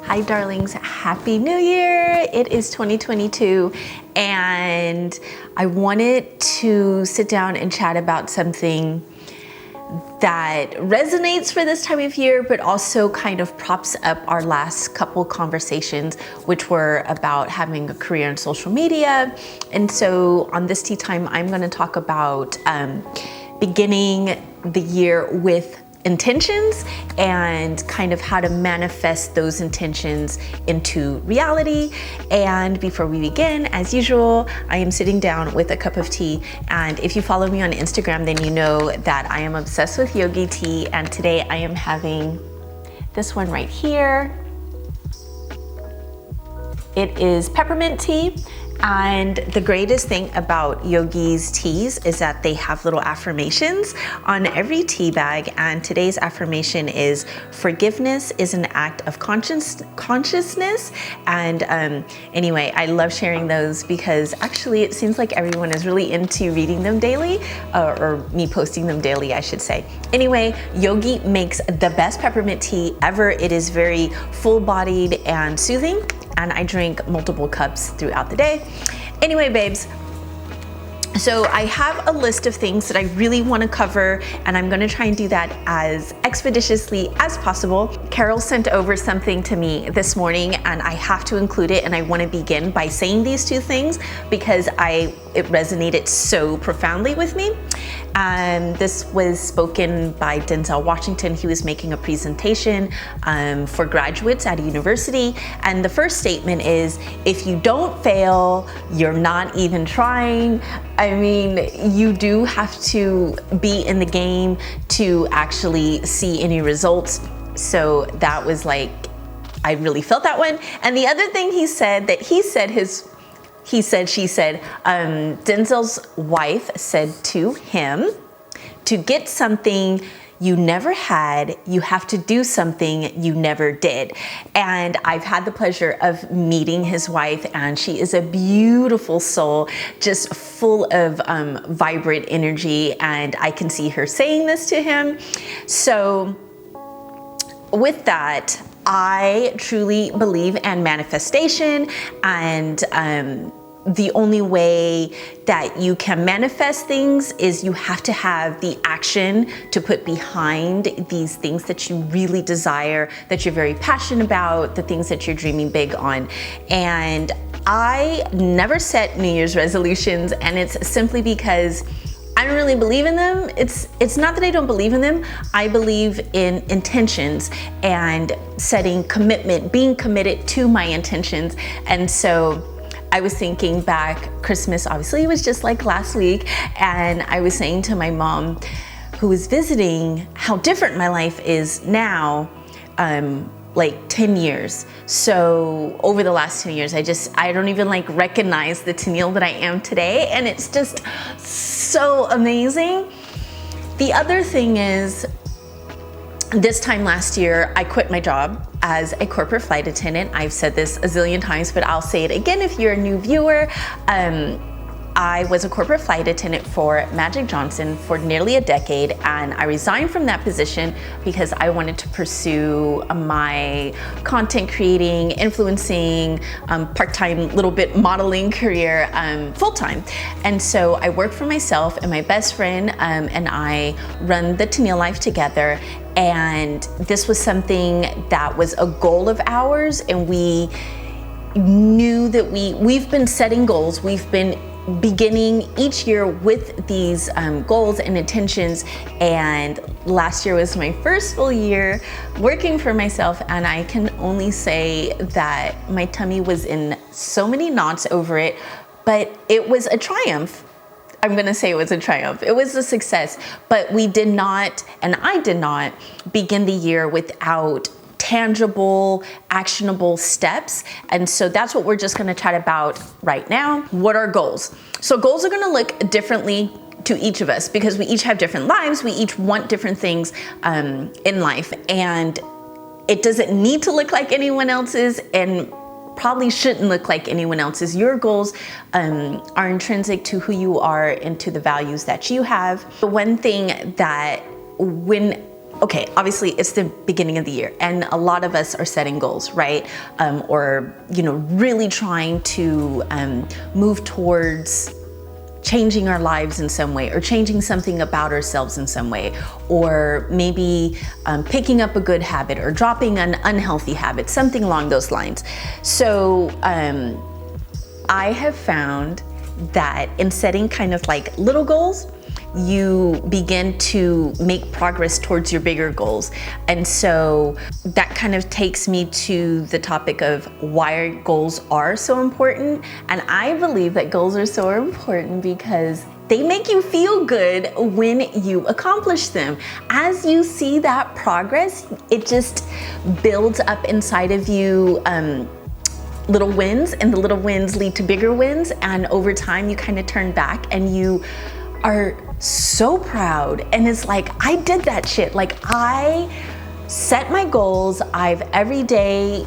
Hi darlings, Happy New Year! It is 2022 and I wanted to sit down and chat about something that resonates for this time of year, but also kind of props up our last couple conversations, which were about having a career in social media. And so on this tea time, I'm gonna talk about beginning the year with intentions and kind of how to manifest those intentions into reality. And before we begin, as usual, I am sitting down with a cup of tea. And if you follow me on Instagram, then you know that I am obsessed with yogi tea. And today I am having this one right here. It is peppermint tea. And the greatest thing about Yogi's teas is that they have little affirmations on every tea bag. And today's affirmation is forgiveness is an act of consciousness. And anyway, I love sharing those because actually it seems like everyone is really into reading them daily, or me posting them daily, I should say. Anyway, Yogi makes the best peppermint tea ever. It is very full-bodied and soothing. And I drink multiple cups throughout the day. Anyway, babes, so I have a list of things that I really want to cover, and I'm going to try and do that as expeditiously as possible. Carol sent over something to me this morning, and I have to include it, and I want to begin by saying these two things because it resonated so profoundly with me. This was spoken by Denzel Washington. He was making a presentation for graduates at a university. And the first statement is, if you don't fail, you're not even trying. I mean, you do have to be in the game to actually see any results. So that was like, I really felt that one. And the other thing he said, Denzel's wife said to him, to get something you never had, you have to do something you never did. And I've had the pleasure of meeting his wife, and she is a beautiful soul, just full of vibrant energy. And I can see her saying this to him. So with that, I truly believe in manifestation, and the only way that you can manifest things is you have to have the action to put behind these things that you really desire, that you're very passionate about, the things that you're dreaming big on. And I never set New Year's resolutions, and it's simply because I don't really believe in them. It's not that I don't believe in them. I believe in intentions and setting commitment, being committed to my intentions. And so I was thinking back, Christmas obviously was just like last week, and I was saying to my mom, who was visiting, how different my life is now, like 10 years. So over the last 10 years, I don't even like recognize the Tennille that I am today, and it's just so amazing. The other thing is, this time last year, I quit my job as a corporate flight attendant. I've said this a zillion times, but I'll say it again if you're a new viewer. I was a corporate flight attendant for Magic Johnson for nearly a decade, and I resigned from that position because I wanted to pursue my content creating, influencing, part-time little bit modeling career full-time. And so I worked for myself, and my best friend and I run the Tennille Life together. And this was something that was a goal of ours, and we knew that we've been setting goals. We've been beginning each year with these goals and intentions. And last year was my first full year working for myself, and I can only say that my tummy was in so many knots over it, but it was a triumph. I'm gonna say it was a triumph. It was a success, but we did not, and I did not, begin the year without tangible, actionable steps. And so that's what we're just gonna chat about right now. What are goals? So goals are gonna look differently to each of us because we each have different lives. We each want different things in life, and it doesn't need to look like anyone else's, and probably shouldn't look like anyone else's. Your goals are intrinsic to who you are and to the values that you have. The one thing that when okay, obviously it's the beginning of the year and a lot of us are setting goals, right? Or, really trying to move towards changing our lives in some way, or changing something about ourselves in some way, or maybe picking up a good habit or dropping an unhealthy habit, something along those lines. So I have found that in setting kind of like little goals, you begin to make progress towards your bigger goals. And so that kind of takes me to the topic of why goals are so important. And I believe that goals are so important because they make you feel good when you accomplish them. As you see that progress, it just builds up inside of you little wins, and the little wins lead to bigger wins. And over time, you kind of turn back and you are so proud. And it's like, I did that shit. Like, I set my goals. I've every day,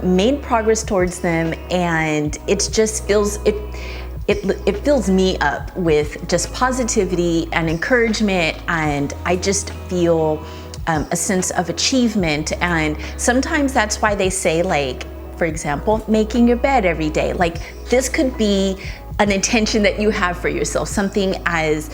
made progress towards them. And it just feels, it fills me up with just positivity and encouragement. And I just feel a sense of achievement. And sometimes that's why they say, like, for example, making your bed every day. Like, this could be an intention that you have for yourself, something as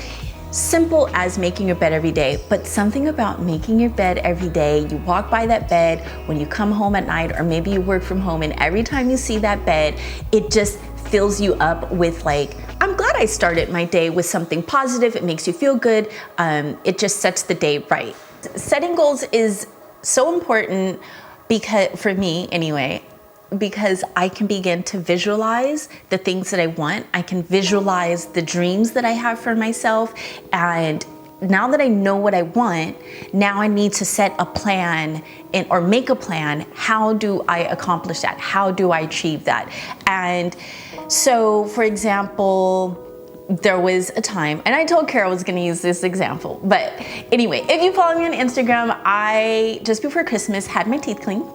simple as making your bed every day, but something about making your bed every day. You walk by that bed when you come home at night, or maybe you work from home, and every time you see that bed, it just fills you up with like, I'm glad I started my day with something positive. It makes you feel good. It just sets the day right. Setting goals is so important because, for me anyway, because I can begin to visualize the things that I want. I can visualize the dreams that I have for myself. And now that I know what I want, now I need to set a plan or make a plan. How do I accomplish that? How do I achieve that? And so, for example, there was a time, and I told Carol I was gonna use this example, but anyway, if you follow me on Instagram, I, just before Christmas, had my teeth cleaned.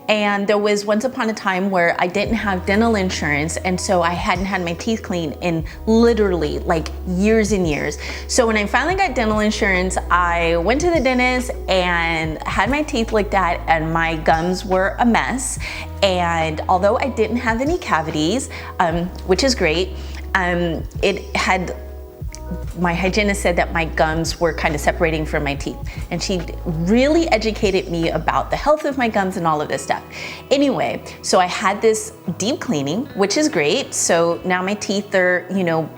And there was once upon a time where I didn't have dental insurance, and so I hadn't had my teeth cleaned in literally like years and years. So when I finally got dental insurance, I went to the dentist and had my teeth looked at, and my gums were a mess. And although I didn't have any cavities, which is great, my hygienist said that my gums were kind of separating from my teeth. And she really educated me about the health of my gums and all of this stuff. Anyway, so I had this deep cleaning, which is great. So now my teeth are,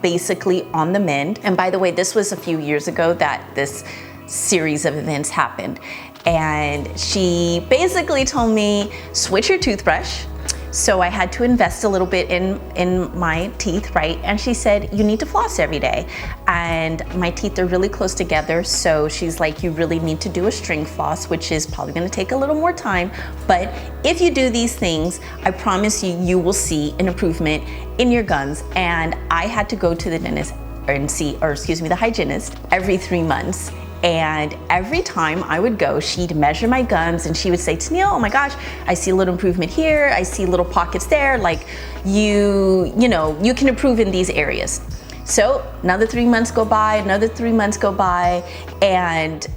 basically on the mend. And by the way, this was a few years ago that this series of events happened. And she basically told me, switch your toothbrush. So I had to invest a little bit in my teeth, right? And she said, you need to floss every day. And my teeth are really close together. So she's like, you really need to do a string floss, which is probably gonna take a little more time. But if you do these things, I promise you, you will see an improvement in your gums. And I had to go to the dentist the hygienist every 3 months. And every time I would go, she'd measure my gums and she would say, Tennille, oh my gosh, I see a little improvement here. I see little pockets there. Like you can improve in these areas. So another 3 months go by, another 3 months go by. And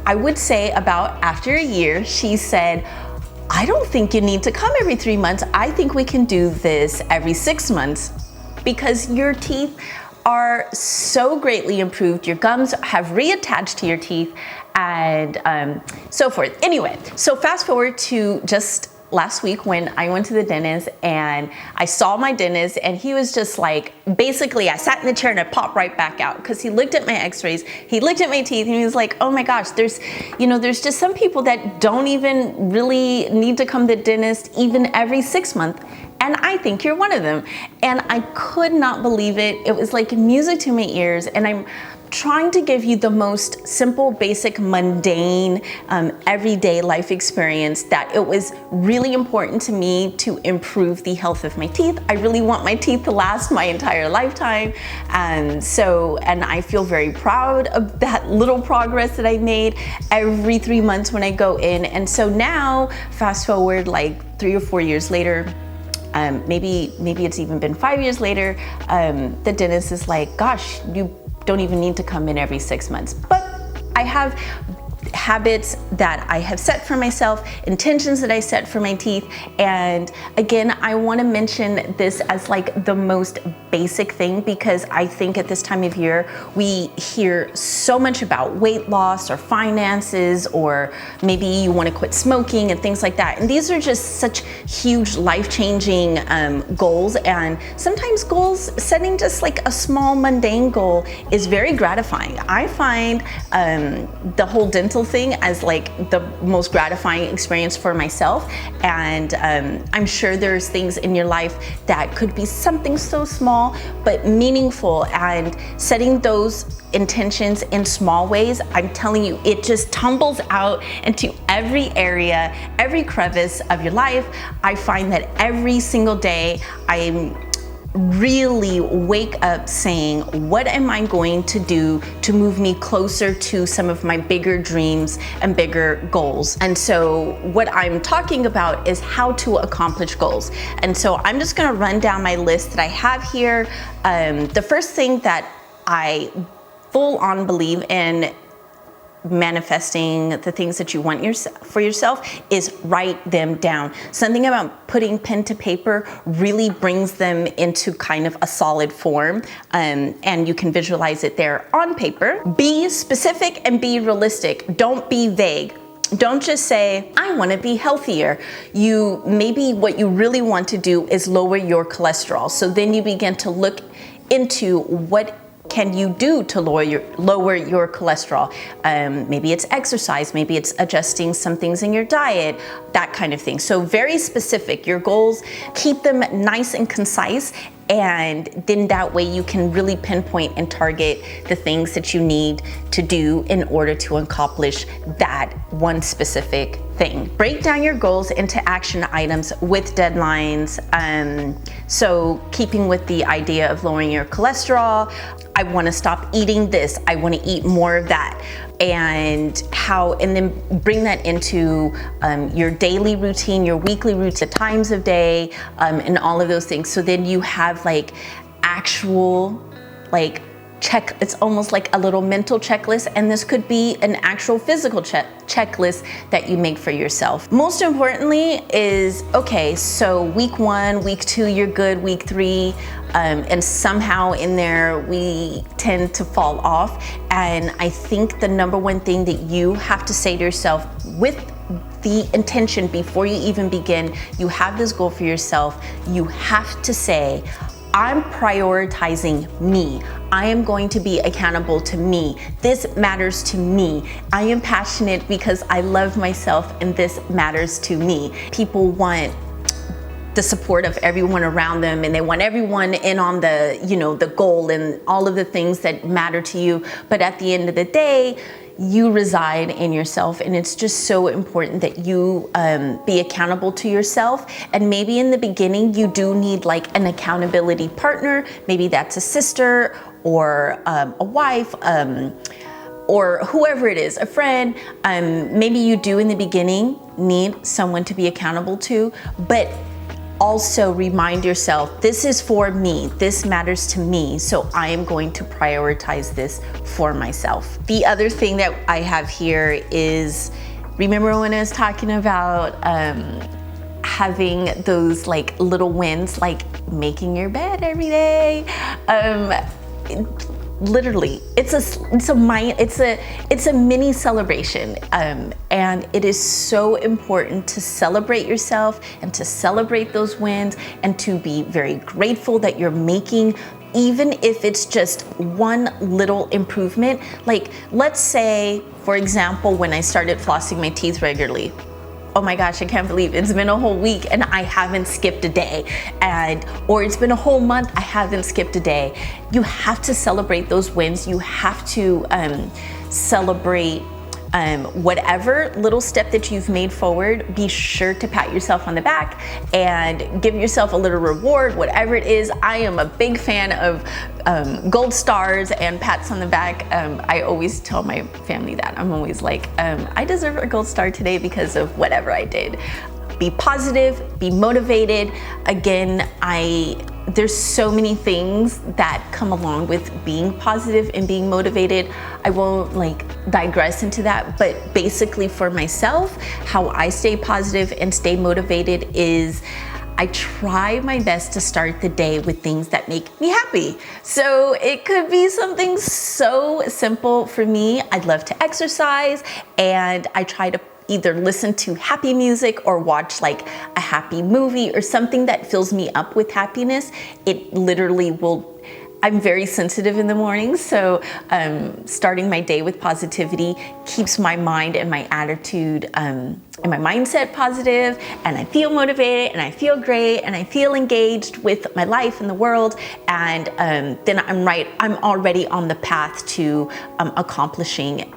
I would say about after a year, she said, I don't think you need to come every 3 months. I think we can do this every 6 months because your teeth are so greatly improved. Your gums have reattached to your teeth and so forth. Anyway, so fast forward to just last week when I went to the dentist and I saw my dentist and he was just like, basically I sat in the chair and I popped right back out because he looked at my x-rays, he looked at my teeth and he was like, oh my gosh, there's just some people that don't even really need to come to the dentist even every 6 months. And I think you're one of them. And I could not believe it. It was like music to my ears. And I'm trying to give you the most simple, basic, mundane, everyday life experience that it was really important to me to improve the health of my teeth. I really want my teeth to last my entire lifetime. And I feel very proud of that little progress that I made every 3 months when I go in. And so now, fast forward like 3 or 4 years later, maybe it's even been 5 years later, the dentist is like, gosh, you don't even need to come in every 6 months. But I have habits that I have set for myself, intentions that I set for my teeth. And again, I want to mention this as like the most basic thing, because I think at this time of year we hear so much about weight loss or finances, or maybe you want to quit smoking and things like that. And these are just such huge life-changing goals. And sometimes goals, setting just like a small mundane goal is very gratifying. I find the whole dental thing as like the most gratifying experience for myself. And I'm sure there's things in your life that could be something so small but meaningful, and setting those intentions in small ways, I'm telling you, it just tumbles out into every area, every crevice of your life. I find that every single day I really wake up saying, what am I going to do to move me closer to some of my bigger dreams and bigger goals? And so what I'm talking about is how to accomplish goals. And so I'm just gonna run down my list that I have here. The first thing that I full on believe in manifesting the things that you want for yourself is write them down. Something about putting pen to paper really brings them into kind of a solid form, and you can visualize it there on paper. Be specific and be realistic. Don't be vague. Don't just say, I want to be healthier. Maybe what you really want to do is lower your cholesterol. So then you begin to look into what can you do to lower your cholesterol? Maybe it's exercise, maybe it's adjusting some things in your diet, that kind of thing. So very specific, your goals, keep them nice and concise, and then that way you can really pinpoint and target the things that you need to do in order to accomplish that one specific thing. Break down your goals into action items with deadlines. So keeping with the idea of lowering your cholesterol, I want to stop eating this, I want to eat more of that. And then bring that into your daily routine, your weekly routine, times of day, and all of those things. So then you have like actual it's almost like a little mental checklist, and this could be an actual physical checklist that you make for yourself. Most importantly is, okay, so week 1, week 2, you're good, week 3, and somehow in there we tend to fall off. And I think the number one thing that you have to say to yourself with the intention before you even begin, you have this goal for yourself, you have to say, I'm prioritizing me. I am going to be accountable to me. This matters to me. I am passionate because I love myself, and this matters to me. People want the support of everyone around them, and they want everyone in on the goal and all of the things that matter to you. But at the end of the day, you reside in yourself, and it's just so important that you be accountable to yourself. And maybe in the beginning you do need like an accountability partner. Maybe that's a sister or a wife, or whoever it is, a friend. Maybe you do in the beginning need someone to be accountable to, but also remind yourself, this is for me, this matters to me, so I am going to prioritize this for myself. The other thing that I have here is, remember when I was talking about having those like little wins, like making your bed every day? Literally, it's a mini celebration, and it is so important to celebrate yourself and to celebrate those wins and to be very grateful that you're making, even if it's just one little improvement. Like, let's say, for example, when I started flossing my teeth regularly, oh my gosh, I can't believe it's been a whole week and I haven't skipped a day. Or it's been a whole month, I haven't skipped a day. You have to celebrate those wins. You have to celebrate whatever little step that you've made forward. Be sure to pat yourself on the back and give yourself a little reward, whatever it is. I am a big fan of gold stars and pats on the back. I always tell my family that. I'm always like, I deserve a gold star today because of whatever I did. Be positive, be motivated. Again, I there's so many things that come along with being positive and being motivated. I won't like digress into that, but basically for myself, how I stay positive and stay motivated is I try my best to start the day with things that make me happy. So it could be something so simple for me. I'd love to exercise, and I try to either listen to happy music or watch like a happy movie or something that fills me up with happiness. It literally will. I'm very sensitive in the morning, so starting my day with positivity keeps my mind and my attitude and my mindset positive, and I feel motivated and I feel great and I feel engaged with my life and the world, and then I'm already on the path to accomplishing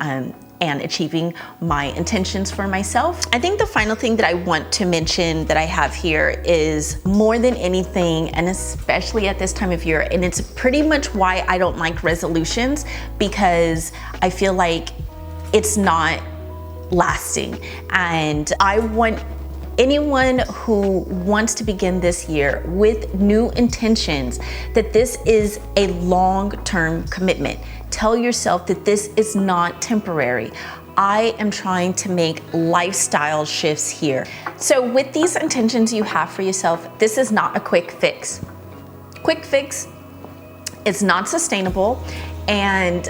and achieving my intentions for myself. I think the final thing that I want to mention that I have here is more than anything, and especially at this time of year, and it's pretty much why I don't like resolutions, because I feel like it's not lasting. And I want anyone who wants to begin this year with new intentions, that this is a long-term commitment. Tell yourself that this is not temporary. I am trying to make lifestyle shifts here. So with these intentions you have for yourself, this is not a quick fix. Quick fix is not sustainable. And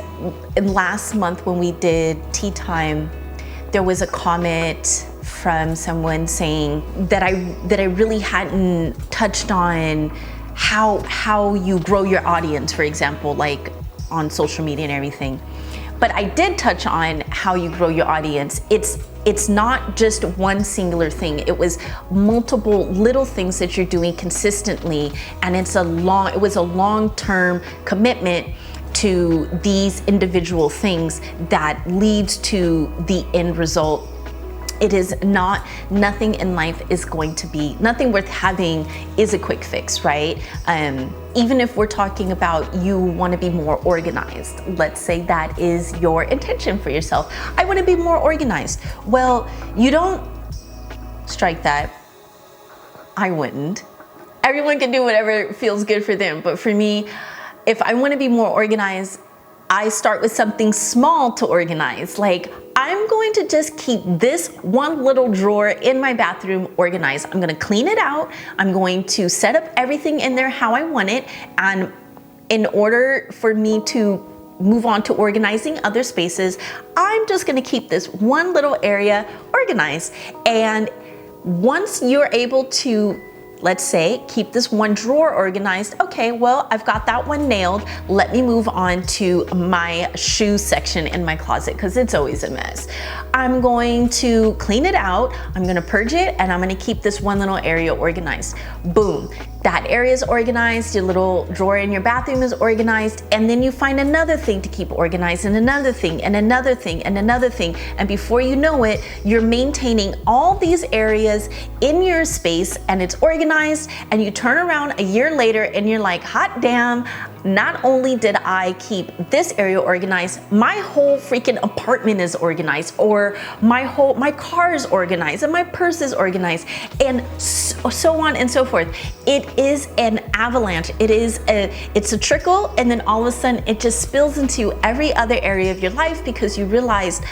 last month when we did Tea Time, there was a comment from someone saying that I really hadn't touched on how you grow your audience, for example, like on social media and everything. But I did touch on how you grow your audience. It's not just one singular thing. It was multiple little things that you're doing consistently, and it was a long-term commitment to these individual things that leads to the end result. It is nothing in life is going to be, nothing worth having is a quick fix, right? Even if we're talking about you want to be more organized, let's say that is your intention for yourself. I want to be more organized. Well, you don't strike that. I wouldn't. Everyone can do whatever feels good for them. But for me, if I want to be more organized, I start with something small to organize. Like, I'm going to just keep this one little drawer in my bathroom organized. I'm going to clean it out. I'm going to set up everything in there how I want it. And in order for me to move on to organizing other spaces, I'm just going to keep this one little area organized. And once you're able to, let's say, keep this one drawer organized. Okay, well, I've got that one nailed. Let me move on to my shoe section in my closet, because it's always a mess. I'm going to clean it out. I'm going to purge it, and I'm going to keep this one little area organized. Boom. That area is organized. Your little drawer in your bathroom is organized. And then you find another thing to keep organized, and another thing, and another thing, and another thing. And before you know it, you're maintaining all these areas in your space, and it's organized. And you turn around a year later and you're like, hot damn, not only did I keep this area organized, my whole freaking apartment is organized, or my car is organized, and my purse is organized, and so on and so forth. It is an avalanche. It's a trickle, and then all of a sudden it just spills into every other area of your life, because you realized,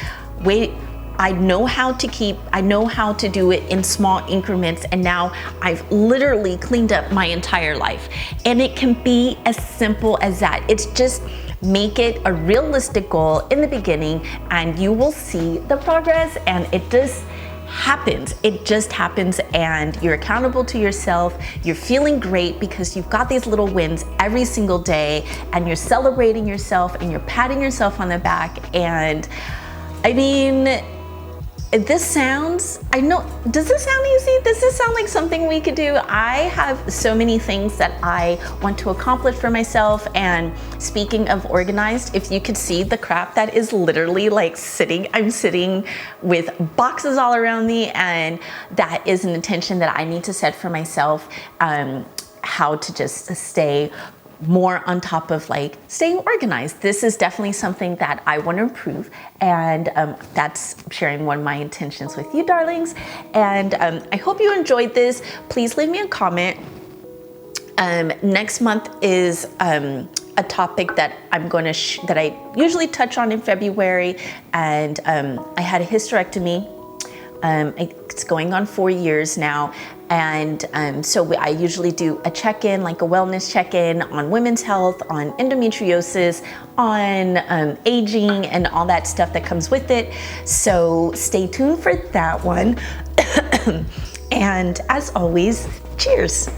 wait, I know how to do it in small increments, and now I've literally cleaned up my entire life. And it can be as simple as that. It's just make it a realistic goal in the beginning, and you will see the progress, and it just happens. It just happens, and you're accountable to yourself. You're feeling great because you've got these little wins every single day, and you're celebrating yourself, and you're patting yourself on the back. And I mean, does this sound easy? Does this sound like something we could do? I have so many things that I want to accomplish for myself. And speaking of organized, if you could see the crap that is literally like I'm sitting with boxes all around me, and that is an intention that I need to set for myself, how to just stay more on top of like staying organized. This is definitely something that I want to improve, and that's sharing one of my intentions with you, darlings. And I hope you enjoyed this. Please leave me a comment Next month is a topic that I'm going to that I usually touch on in February, and I had a hysterectomy. It's going on 4 years now, and so I usually do a check-in, like a wellness check-in on women's health, on endometriosis, on aging, and all that stuff that comes with it. So stay tuned for that one. And as always, cheers.